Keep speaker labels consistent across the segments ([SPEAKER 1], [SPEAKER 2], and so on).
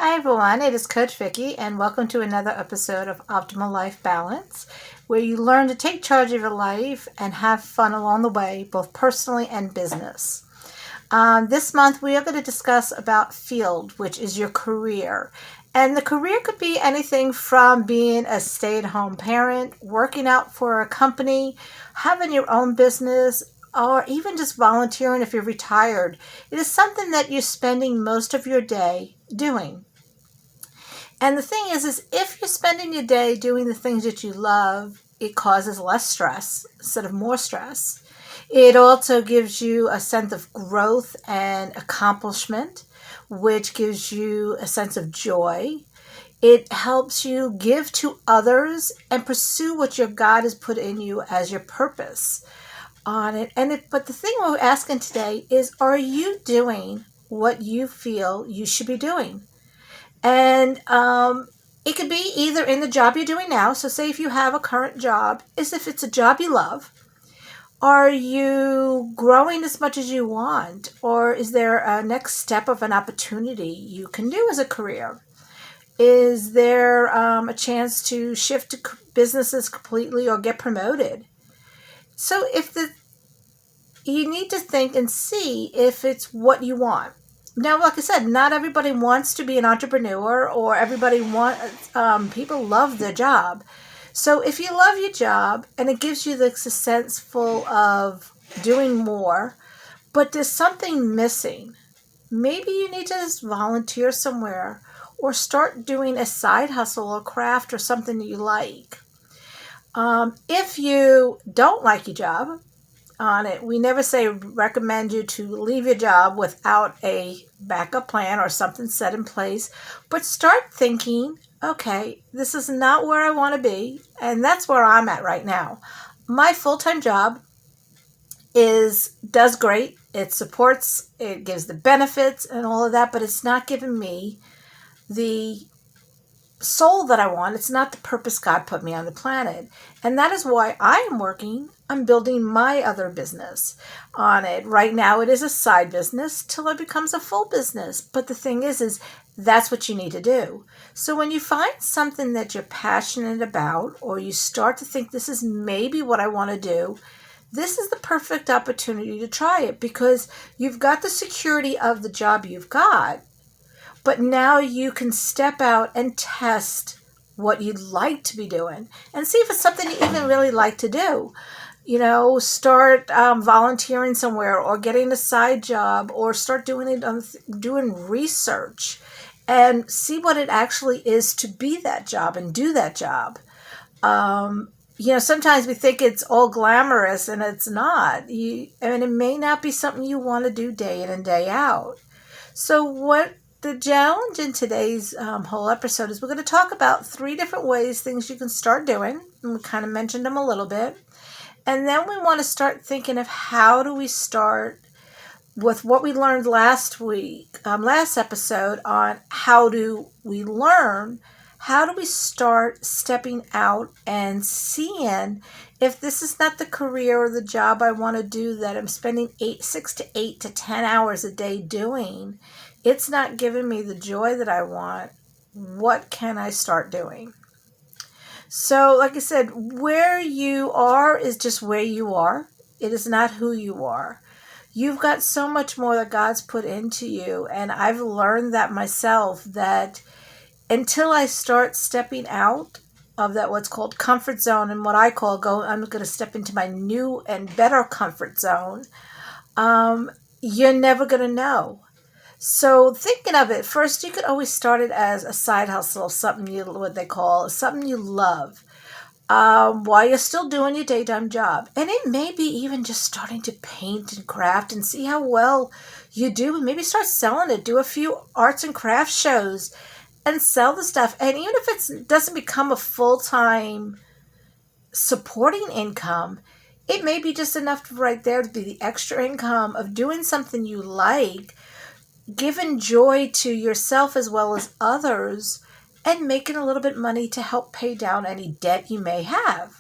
[SPEAKER 1] Hi everyone, it is Coach Vicki and welcome to another episode of Optimal Life Balance, where you learn to take charge of your life and have fun along the way, both personally and business. This month we are going to discuss about field, which is your career. And the career could be anything from being a stay-at-home parent, working out for a company, having your own business, or even just volunteering if you're retired. It is something that you're spending most of your day doing. And the thing is if you're spending your day doing the things that you love, it causes less stress instead of more stress. It also gives you a sense of growth and accomplishment, which gives you a sense of joy. It helps you give to others and pursue what your God has put in you as your purpose on it. But the thing we're asking today is, are you doing what you feel you should be doing? And it could be either in the job you're doing now. So say if you have a current job, is if it's a job you love. Are you growing as much as you want? Or is there a next step of an opportunity you can do as a career? Is there a chance to shift to businesses completely or get promoted? So you need to think and see if it's what you want. Now, like I said, not everybody wants to be an entrepreneur, or everybody people love their job. So if you love your job and it gives you this sense full of doing more, but there's something missing, maybe you need to just volunteer somewhere or start doing a side hustle or craft or something that you like. If you don't like your job, on it, we never recommend you to leave your job without a backup plan or something set in place, but start thinking, okay, this is not where I want to be, and that's where I'm at right now. My full-time job does great. It supports, it gives the benefits and all of that, but it's not giving me the soul that I want. It's not the purpose God put me on the planet. And that is why I am working on building my other business on it. Right now it is a side business till it becomes a full business. But the thing is that's what you need to do. So when you find something that you're passionate about, or you start to think this is maybe what I want to do, this is the perfect opportunity to try it, because you've got the security of the job you've got. But now you can step out and test what you'd like to be doing and see if it's something you even really like to do. You know, start volunteering somewhere or getting a side job, or start doing research and see what it actually is to be that job and do that job. Sometimes we think it's all glamorous, and it's not. And it may not be something you want to do day in and day out. So the challenge in today's whole episode is we're going to talk about 3 different ways, things you can start doing. And we kind of mentioned them a little bit. And then we want to start thinking of how do we start with what we learned last episode on how do we learn, how do we start stepping out and seeing if this is not the career or the job I want to do that I'm spending 6 to 8 to 10 hours a day doing. It's not giving me the joy that I want. What can I start doing? So, like I said, where you are is just where you are. It is not who you are. You've got so much more that God's put into you. And I've learned that myself, that until I start stepping out of that what's called comfort zone, and what I call I'm going to step into my new and better comfort zone, you're never going to know. So thinking of it, first you could always start it as a side hustle, something something you love, while you're still doing your daytime job. And it may be even just starting to paint and craft and see how well you do, and maybe start selling it, do a few arts and crafts shows and sell the stuff. And even if it doesn't become a full-time supporting income, it may be just enough right there to be the extra income of doing something you like, giving joy to yourself as well as others, and making a little bit of money to help pay down any debt you may have.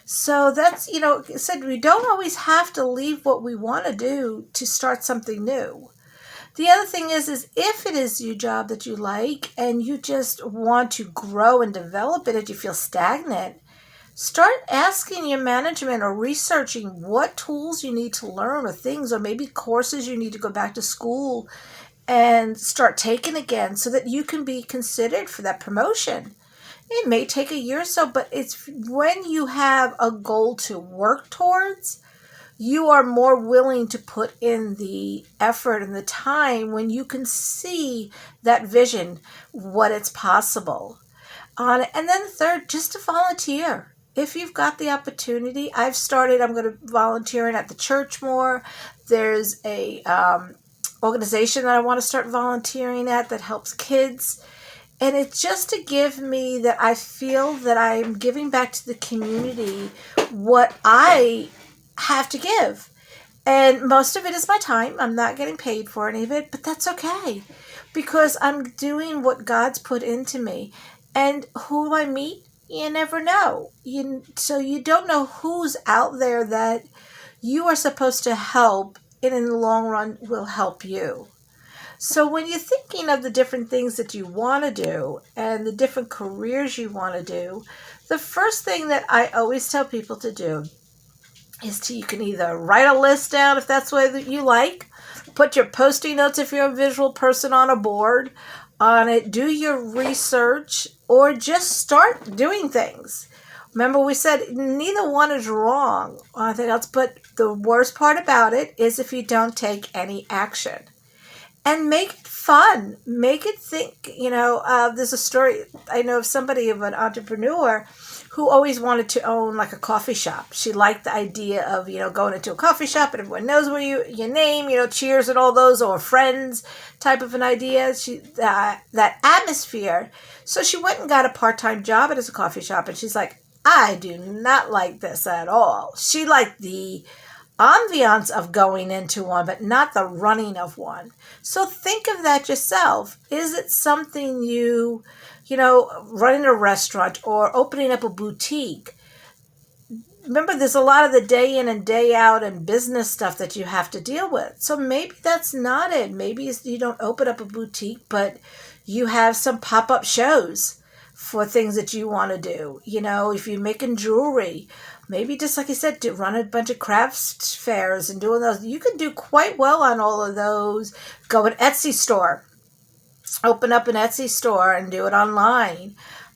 [SPEAKER 1] So that's, said we don't always have to leave what we want to do to start something new. The other thing is if it is your job that you like and you just want to grow and develop it and you feel stagnant, start asking your management or researching what tools you need to learn or things or maybe courses you need to go back to school and start taking again so that you can be considered for that promotion. It may take a year or so, but it's when you have a goal to work towards, you are more willing to put in the effort and the time when you can see that vision, what it's possible. And then third, just to volunteer. If you've got the opportunity, I'm going to volunteering at the church more. There's a organization that I want to start volunteering at that helps kids. And it's just to give me that I feel that I'm giving back to the community what I have to give. And most of it is my time. I'm not getting paid for any of it, but that's okay because I'm doing what God's put into me. And who I meet, you never know. So you don't know who's out there that you are supposed to help and in the long run will help you. So when you're thinking of the different things that you want to do and the different careers you want to do, the first thing that I always tell people to do is you can either write a list down if that's what you like, put your Post-it notes if you're a visual person on a board on it, do your research, or just start doing things. Remember we said neither one is wrong or anything else, but the worst part about it is if you don't take any action. And make it fun. Make it think, there's a story, I know of somebody, of an entrepreneur who always wanted to own like a coffee shop. She liked the idea of, going into a coffee shop and everyone knows where your name, Cheers and all those, or Friends type of an idea. That atmosphere. So she went and got a part-time job at a coffee shop, and she's like, I do not like this at all. She liked the ambiance of going into one, but not the running of one. So think of that yourself. Is it something running a restaurant or opening up a boutique? Remember, there's a lot of the day in and day out and business stuff that you have to deal with. So maybe that's not it. Maybe you don't open up a boutique, but you have some pop-up shows for things that you want to do. If you're making jewelry, maybe just like I said, to run a bunch of crafts fairs and doing those. You can do quite well on all of those. Go an Etsy store. Open up an Etsy store and do it online.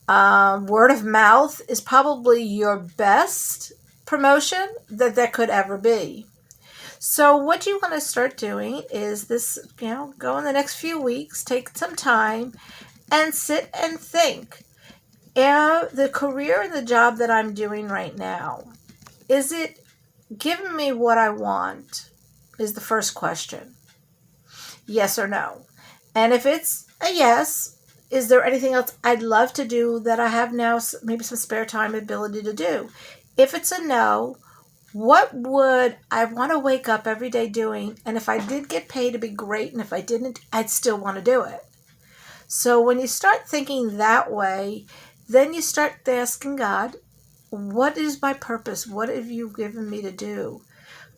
[SPEAKER 1] Word of mouth is probably your best promotion that there could ever be. So what you want to start doing is this, go in the next few weeks, take some time and sit and think. The career and the job that I'm doing right now, is it giving me what I want? Is the first question. Yes or no? And if it's a yes, is there anything else I'd love to do that I have now, maybe some spare time ability to do? If it's a no, what would I want to wake up every day doing? And if I did get paid, it'd be great. And if I didn't, I'd still want to do it. So when you start thinking that way, then you start asking God, what is my purpose? What have you given me to do?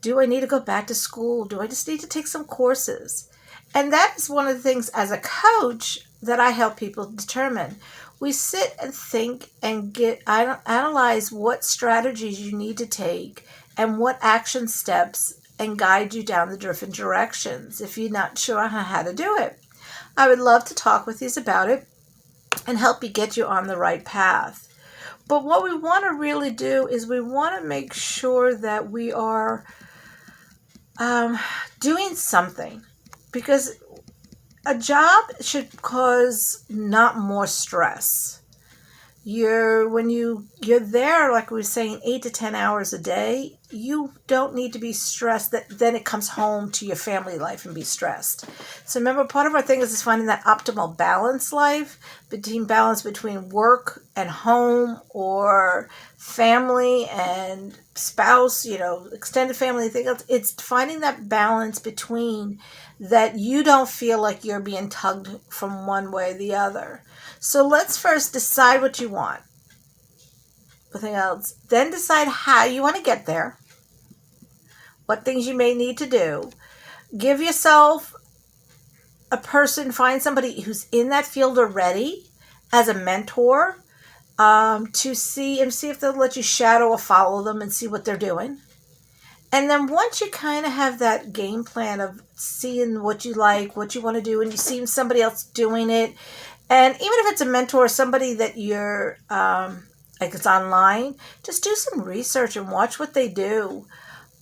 [SPEAKER 1] Do I need to go back to school? Do I just need to take some courses? And that is one of the things as a coach that I help people determine. We sit and think and analyze what strategies you need to take and what action steps and guide you down the different directions if you're not sure how to do it. I would love to talk with you about it and help you get you on the right path. But what we want to really do is we want to make sure that we are doing something, because a job should cause not more stress. When you're there, like we were saying, 8 to 10 hours a day, you don't need to be stressed that then it comes home to your family life and be stressed. So remember, part of our thing is finding that optimal balance balance between work and home, or family and spouse, extended family, thing else. It's finding that balance between that you don't feel like you're being tugged from one way or the other. So let's first decide what you want. Nothing else. Then decide how you want to get there. What things you may need to do. Give yourself a person, find somebody who's in that field already as a mentor, to see if they'll let you shadow or follow them and see what they're doing. And then once you kind of have that game plan of seeing what you like, what you want to do, and you see somebody else doing it, and even if it's a mentor, somebody that you're, like it's online, just do some research and watch what they do.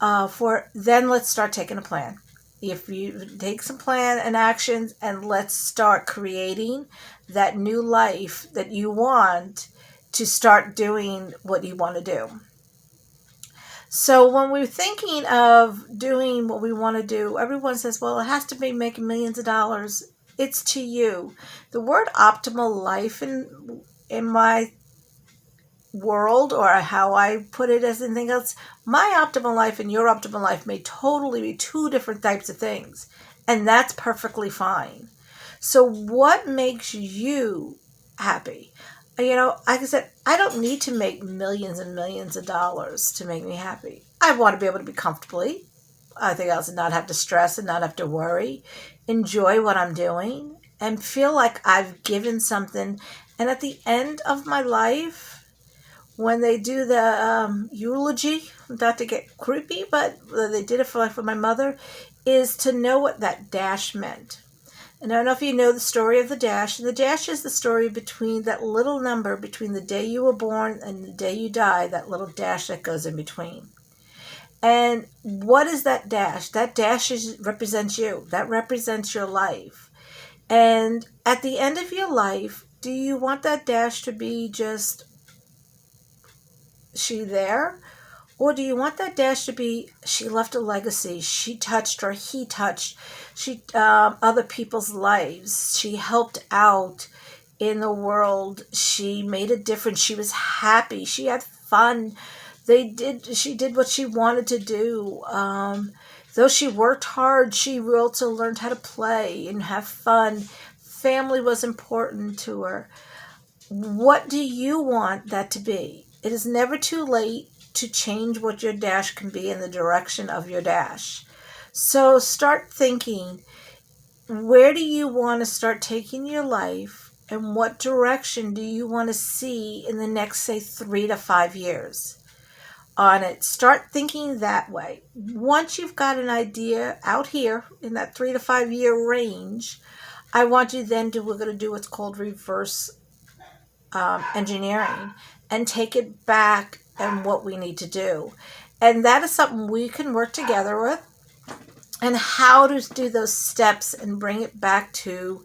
[SPEAKER 1] Then let's start taking a plan. If you take some plan and actions, and let's start creating that new life that you want to start doing what you want to do. So when we're thinking of doing what we want to do, everyone says, well, it has to be making millions of dollars. It's to you. The word optimal life in my world, or how I put it as anything else, my optimal life and your optimal life may totally be two different types of things. And that's perfectly fine. So what makes you happy? Like I said, I don't need to make millions and millions of dollars to make me happy. I want to be able to be comfortably. I think I also not have to stress and not have to worry. Enjoy what I'm doing and feel like I've given something. And at the end of my life, when they do the eulogy, not to get creepy, but they did it for my mother, is to know what that dash meant. And I don't know if you know the story of the dash. The dash is the story between that little number between the day you were born and the day you die, that little dash that goes in between. And what is that dash? That dash represents you. That represents your life. And at the end of your life, do you want that dash to be just she there? Or do you want that dash to be she left a legacy? She touched, or he touched, other people's lives. She helped out in the world. She made a difference. She was happy. She had fun. She did what she wanted to do. Though she worked hard, she also learned how to play and have fun. Family was important to her. What do you want that to be? It is never too late to change what your dash can be in the direction of your dash. So start thinking, where do you want to start taking your life, and what direction do you want to see in the next, say, 3 to 5 years on it? Start thinking that way. Once you've got an idea out here in that 3 to 5 year range, I want you then we're going to do what's called reverse engineering and take it back and what we need to do. And that is something we can work together with, and how to do those steps and bring it back to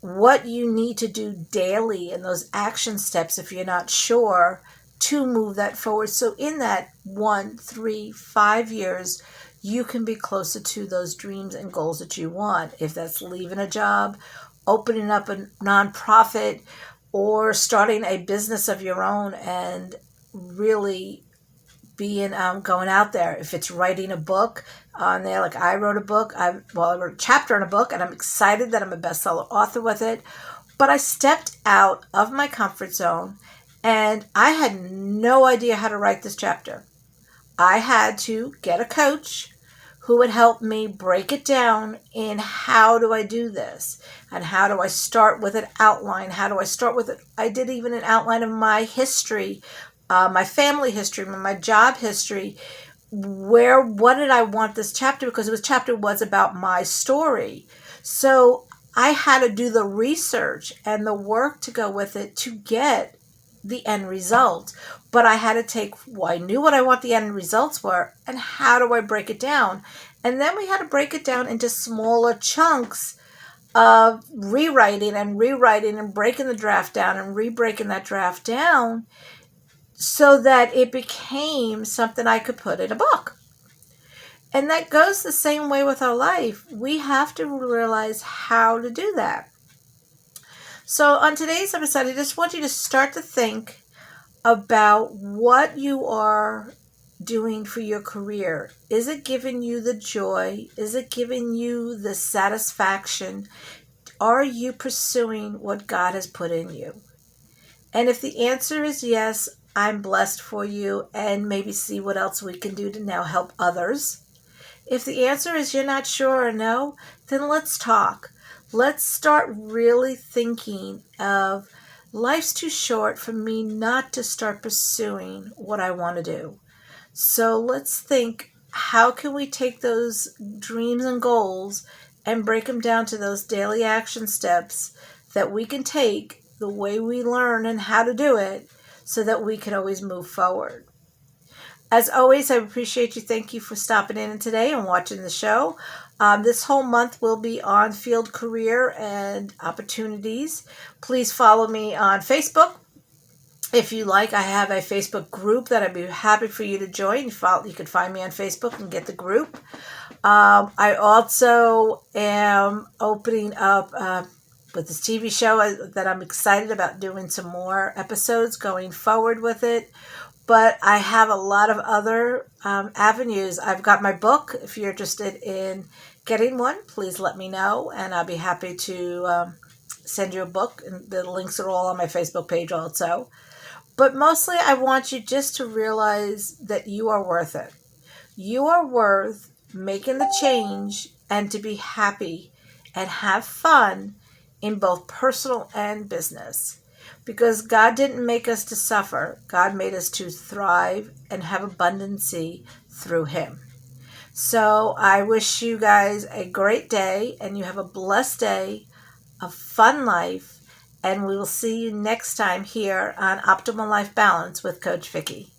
[SPEAKER 1] what you need to do daily and those action steps if you're not sure to move that forward. So in that 1, 3, 5 years, you can be closer to those dreams and goals that you want. If that's leaving a job, opening up a nonprofit, or starting a business of your own and really being going out there. If it's writing a book on there, like I wrote a book. I wrote a chapter in a book, and I'm excited that I'm a bestseller author with it. But I stepped out of my comfort zone, and I had no idea how to write this chapter. I had to get a coach who would help me break it down in how do I do this, and how do I start with an outline, how do I start with it. I did even an outline of my history, my family history, my job history, what did I want this chapter, because chapter was about my story. So I had to do the research and the work to go with it to get the end result. But I had to I knew what I want the end results were, and how do I break it down? And then we had to break it down into smaller chunks of rewriting and breaking the draft down and re-breaking that draft down, so that it became something I could put in a book. And that goes the same way with our life. We have to realize how to do that. So on today's episode, I just want you to start to think about what you are doing for your career. Is it giving you the joy? Is it giving you the satisfaction? Are you pursuing what God has put in you? And if the answer is yes, I'm blessed for you, and maybe see what else we can do to now help others. If the answer is you're not sure or no, then let's talk. Let's start really thinking of life's too short for me not to start pursuing what I want to do. So let's think, how can we take those dreams and goals and break them down to those daily action steps that we can take the way we learn and how to do it so that we can always move forward. As always, I appreciate you. Thank you for stopping in today and watching the show. This whole month will be on field career and opportunities. Please follow me on Facebook. If you like, I have a Facebook group that I'd be happy for you to join. You can find me on Facebook and get the group. I also am opening up with this TV show that I'm excited about doing some more episodes going forward with it. But I have a lot of other avenues. I've got my book. If you're interested in getting one, please let me know, and I'll be happy to send you a book. And the links are all on my Facebook page also. But mostly I want you just to realize that you are worth it. You are worth making the change and to be happy and have fun in both personal and business. Because God didn't make us to suffer. God made us to thrive and have abundancy through Him. So I wish you guys a great day, and you have a blessed day, a fun life, and we will see you next time here on Optimal Life Balance with Coach Vicki.